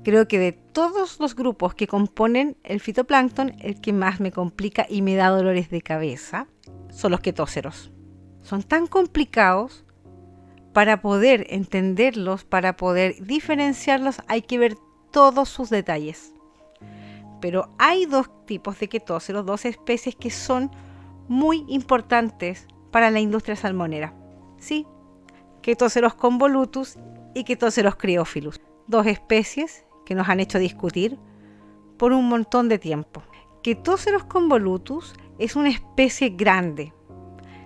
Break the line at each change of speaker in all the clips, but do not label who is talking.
Creo que de todos los grupos que componen el fitoplancton, el que más me complica y me da dolores de cabeza son los ketóceros. Son tan complicados. Para poder entenderlos, para poder diferenciarlos, hay que ver todos sus detalles. Pero hay dos tipos de ketóceros, dos especies que son muy importantes para la industria salmonera. Sí, Ketóceros convolutus y Ketóceros criophilus. Dos especies que nos han hecho discutir por un montón de tiempo. Ketóceros convolutus es una especie grande.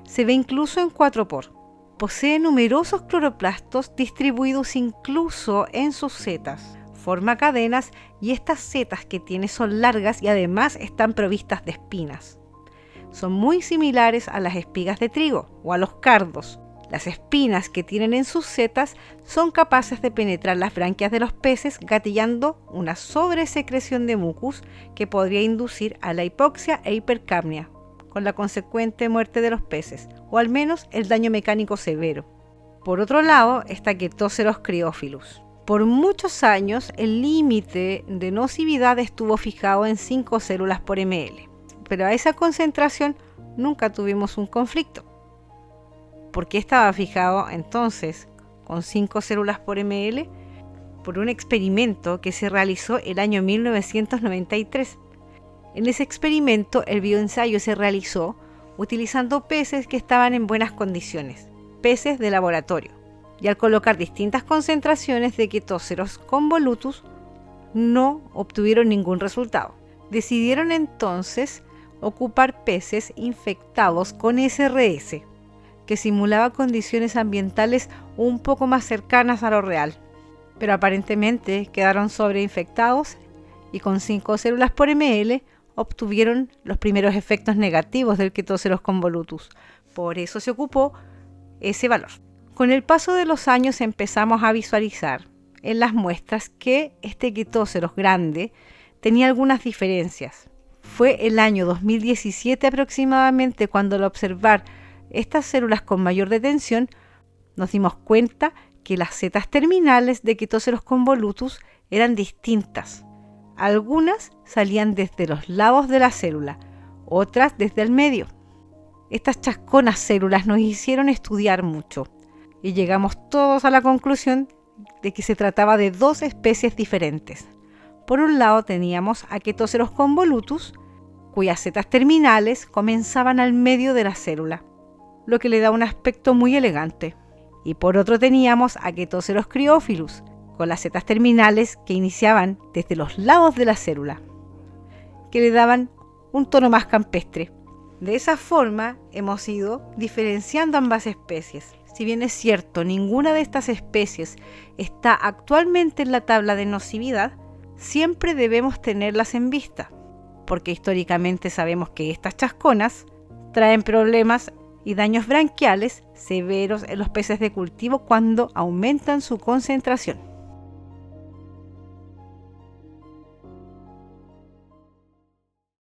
Se ve incluso en 4-por. Posee numerosos cloroplastos distribuidos incluso en sus setas. Forma cadenas y estas setas que tiene son largas y además están provistas de espinas. Son muy similares a las espigas de trigo o a los cardos. Las espinas que tienen en sus setas son capaces de penetrar las branquias de los peces, gatillando una sobresecreción de mucus que podría inducir a la hipoxia e hipercapnia, con la consecuente muerte de los peces, o al menos el daño mecánico severo. Por otro lado está Ketóceros criophilus. Por muchos años el límite de nocividad estuvo fijado en 5 células por ml, pero a esa concentración nunca tuvimos un conflicto. ¿Por qué estaba fijado entonces con 5 células por ml? Por un experimento que se realizó el año 1993. En ese experimento el bioensayo se realizó utilizando peces que estaban en buenas condiciones, peces de laboratorio, y al colocar distintas concentraciones de Ketóceros convolutus no obtuvieron ningún resultado. Decidieron entonces ocupar peces infectados con SRS, que simulaba condiciones ambientales un poco más cercanas a lo real, pero aparentemente quedaron sobreinfectados y con 5 células por ml obtuvieron los primeros efectos negativos del Ketóceros convolutus. Por eso se ocupó ese valor. Con el paso de los años empezamos a visualizar en las muestras que este Ketóceros grande tenía algunas diferencias. Fue el año 2017 aproximadamente cuando al observar estas células con mayor detención nos dimos cuenta que las setas terminales de Ketóceros convolutus eran distintas. Algunas salían desde los lados de la célula, otras desde el medio. Estas chasconas células nos hicieron estudiar mucho y llegamos todos a la conclusión de que se trataba de dos especies diferentes. Por un lado teníamos a Ketóceros convolutus, cuyas setas terminales comenzaban al medio de la célula, lo que le da un aspecto muy elegante. Y por otro teníamos a Ketóceros criophilus, con las setas terminales que iniciaban desde los lados de la célula, que le daban un tono más campestre. De esa forma hemos ido diferenciando ambas especies. Si bien es cierto, ninguna de estas especies está actualmente en la tabla de nocividad, siempre debemos tenerlas en vista, porque históricamente sabemos que estas chasconas traen problemas y daños branquiales severos en los peces de cultivo cuando aumentan su concentración.